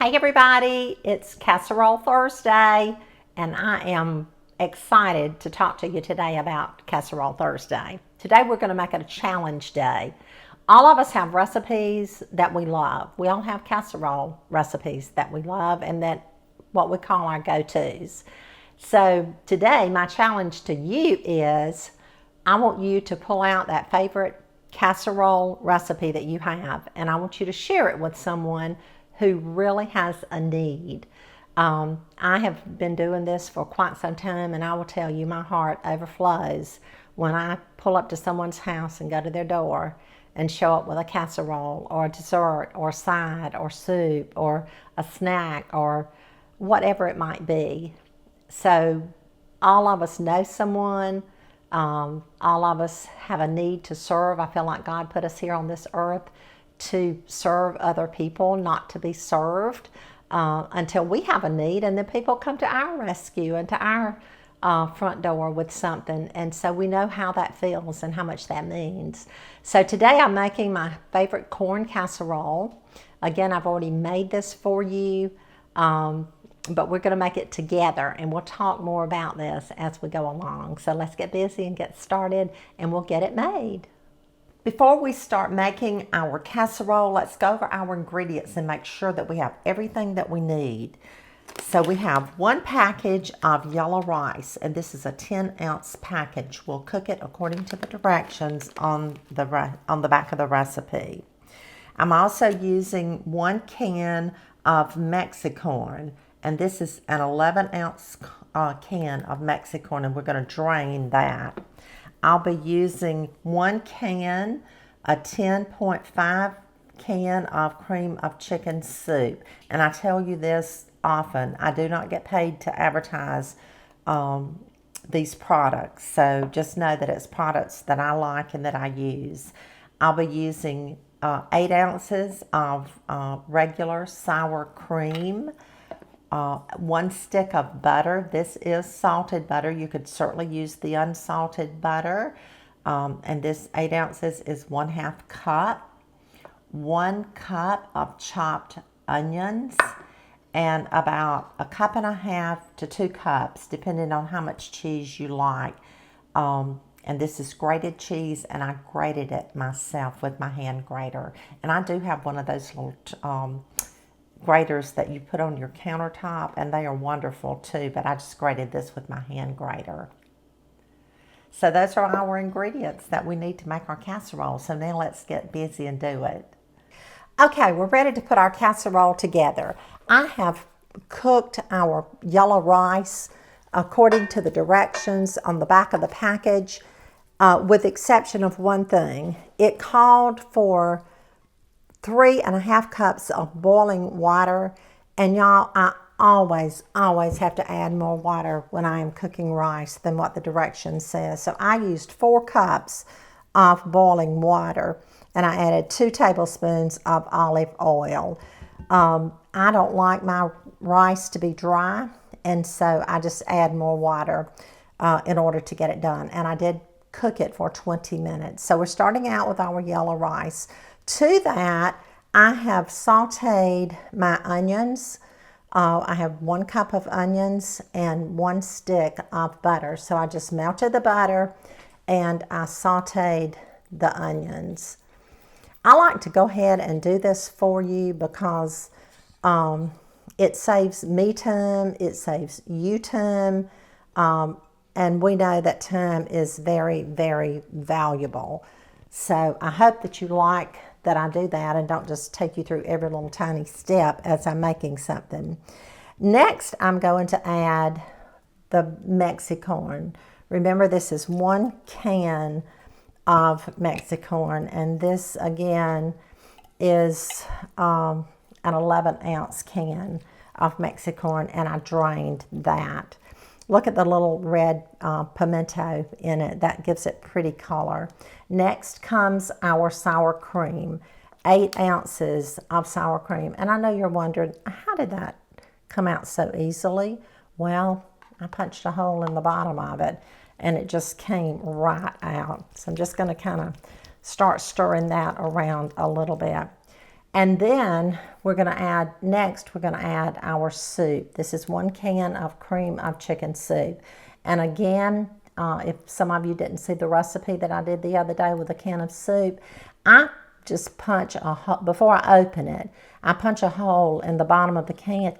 Hey everybody, it's Casserole Thursday, and I am excited to talk to you today about Casserole Thursday. Today we're going to make it a challenge day. All of us have recipes that we love. We all have casserole recipes that we love and that what we call our go-tos. So today my challenge to you is I want you to pull out that favorite casserole recipe that you have, and I want you to share it with someone who really has a need. I have been doing this for quite some time, and I will tell you, my heart overflows when I pull up to someone's house and go to their door and show up with a casserole or a dessert or a side or soup or a snack or whatever it might be. So all of us know someone. All of us have a need to serve. I feel like God put us here on this earth to serve other people, not to be served until we have a need, and then people come to our rescue and to our front door with something, and so we know how that feels and how much that means. So today I'm making my favorite corn casserole. Again, I've already made this for you, but we're going to make it together, and we'll talk more about this as we go along. So let's get busy and get started, and we'll get it made. Before we start making our casserole, let's go over our ingredients and make sure that we have everything that we need. So we have one package of yellow rice, and this is a 10-ounce package. We'll cook it according to the directions on the back of the recipe. I'm also using 1 can of Mexicorn, and this is an 11-ounce can of Mexicorn, and we're going to drain that. I'll be using 1 can, a 10.5 can of cream of chicken soup. And I tell you this often, I do not get paid to advertise these products. So just know that it's products that I like and that I use. I'll be using 8 ounces of regular sour cream. 1 stick of butter. This is salted butter. You could certainly use the unsalted butter. And this 8 ounces is 1/2 cup. 1 cup of chopped onions, and about 1.5 cups to 2 cups, depending on how much cheese you like. And this is grated cheese, and I grated it myself with my hand grater. And I do have one of those little graters that you put on your countertop, and they are wonderful too, but I just grated this with my hand grater. So those are our ingredients that we need to make our casserole. So now let's get busy and do it. Okay, we're ready to put our casserole together. I have cooked our yellow rice according to the directions on the back of the package, with the exception of one thing. It called for 3.5 cups of boiling water, and y'all, I always have to add more water when I am cooking rice than what the directions says. So I used 4 cups of boiling water, and I added 2 tablespoons of olive oil. I don't like my rice to be dry, and so I just add more water in order to get it done. And I did cook it for 20 minutes. So we're starting out with our yellow rice. To that, I have sauteed my onions. I have 1 cup of onions and 1 stick of butter. So I just melted the butter and I sauteed the onions. I like to go ahead and do this for you because it saves me time, it saves you time, and we know that time is very, very valuable. So I hope that you like that I do that and don't just take you through every little tiny step as I'm making something. Next, I'm going to add the Mexicorn. Remember, this is 1 can of Mexicorn, and this again is an 11-ounce can of Mexicorn, and I drained that. Look at the little red pimento in it. That gives it pretty color. Next comes our sour cream, 8 ounces of sour cream. And I know you're wondering, how did that come out so easily? Well, I punched a hole in the bottom of it, and it just came right out. So I'm just going to kind of start stirring that around a little bit. And then we're going to add, next we're going to add our soup. This is 1 can of cream of chicken soup. And again, if some of you didn't see the recipe that I did the other day with a can of soup, I just punch a hole, before I open it, I punch a hole in the bottom of the can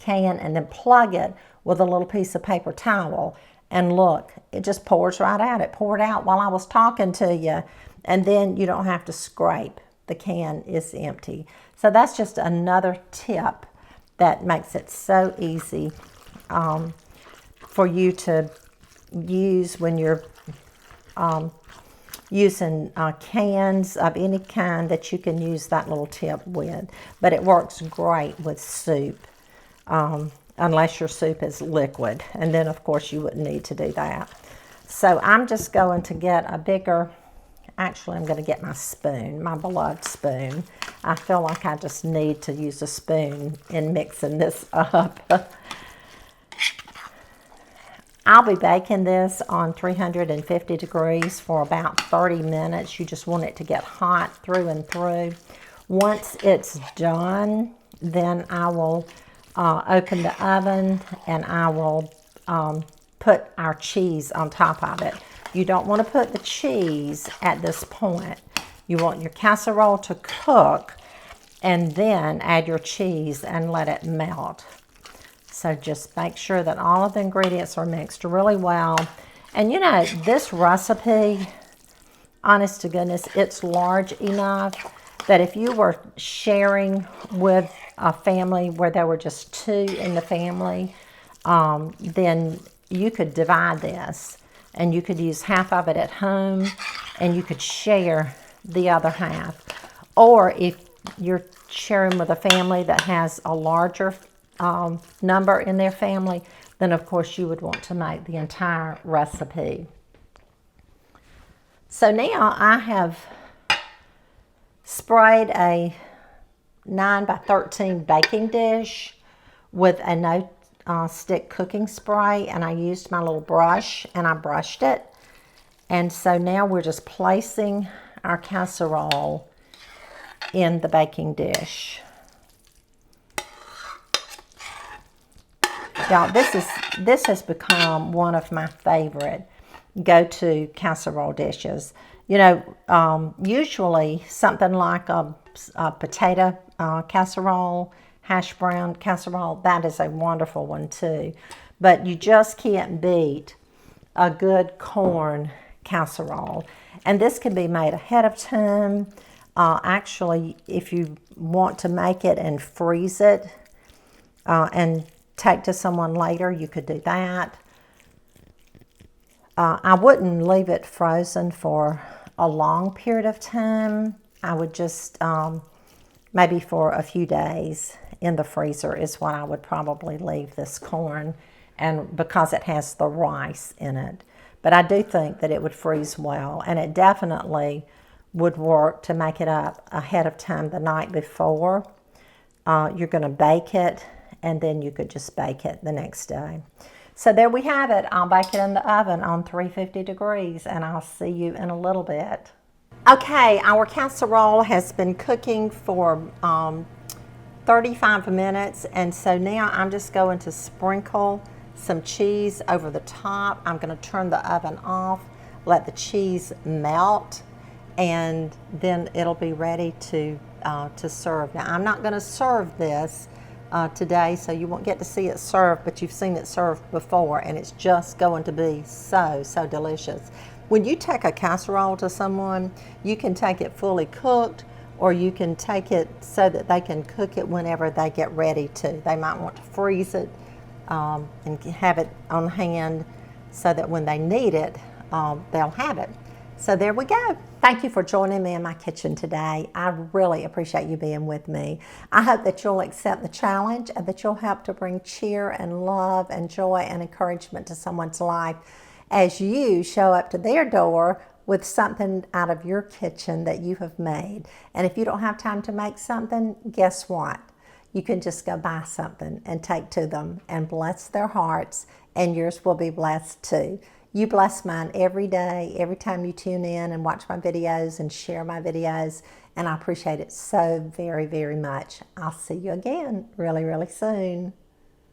and then plug it with a little piece of paper towel. And look, it just pours right out. It poured out while I was talking to you. And then you don't have to scrape. The can is empty. So that's just another tip that makes it so easy for you to use when you're using cans of any kind that you can use that little tip with. But it works great with soup, unless your soup is liquid. And then, of course, you wouldn't need to do that. So I'm just going to get a bigger... Actually, I'm going to get my spoon, my beloved spoon. I feel like I just need to use a spoon in mixing this up. I'll be baking this on 350 degrees for about 30 minutes. You just want it to get hot through and through. Once it's done, then I will open the oven and I will put our cheese on top of it. You don't want to put the cheese at this point. You want your casserole to cook and then add your cheese and let it melt. So just make sure that all of the ingredients are mixed really well. And you know, this recipe, honest to goodness, it's large enough that if you were sharing with a family where there were just 2 in the family, then you could divide this. And you could use half of it at home, and you could share the other half. Or if you're sharing with a family that has a larger number in their family, then of course you would want to make the entire recipe. So now I have sprayed a 9 by 13 baking dish with a no stick cooking spray, and I used my little brush and I brushed it. And so now we're just placing our casserole in the baking dish. Y'all, this has become one of my favorite go-to casserole dishes. You know, usually something like a potato casserole, hash brown casserole, that is a wonderful one too. But you just can't beat a good corn casserole. And this can be made ahead of time. Actually, if you want to make it and freeze it and take to someone later, you could do that. I wouldn't leave it frozen for a long period of time. I would just maybe for a few days in the freezer is what I would probably leave this corn, and because it has the rice in it. But I do think that it would freeze well, and it definitely would work to make it up ahead of time the night before. You're going to bake it, and then you could just bake it the next day. So there we have it. I'll bake it in the oven on 350 degrees, and I'll see you in a little bit. Okay, our casserole has been cooking for 35 minutes, and so now I'm just going to sprinkle some cheese over the top. I'm going to turn the oven off, let the cheese melt, and then it'll be ready to serve. Now, I'm not going to serve this today, so you won't get to see it served, but you've seen it served before, and it's just going to be so delicious. When you take a casserole to someone, you can take it fully cooked, or you can take it so that they can cook it whenever they get ready to. They might want to freeze it and have it on hand so that when they need it, they'll have it. So there we go. Thank you for joining me in my kitchen today. I really appreciate you being with me. I hope that you'll accept the challenge and that you'll help to bring cheer and love and joy and encouragement to someone's life as you show up to their door with something out of your kitchen that you have made. And if you don't have time to make something, guess what? You can just go buy something and take to them and bless their hearts, and yours will be blessed too. You bless mine every day, every time you tune in and watch my videos and share my videos. And I appreciate it so very, very much. I'll see you again really, really soon.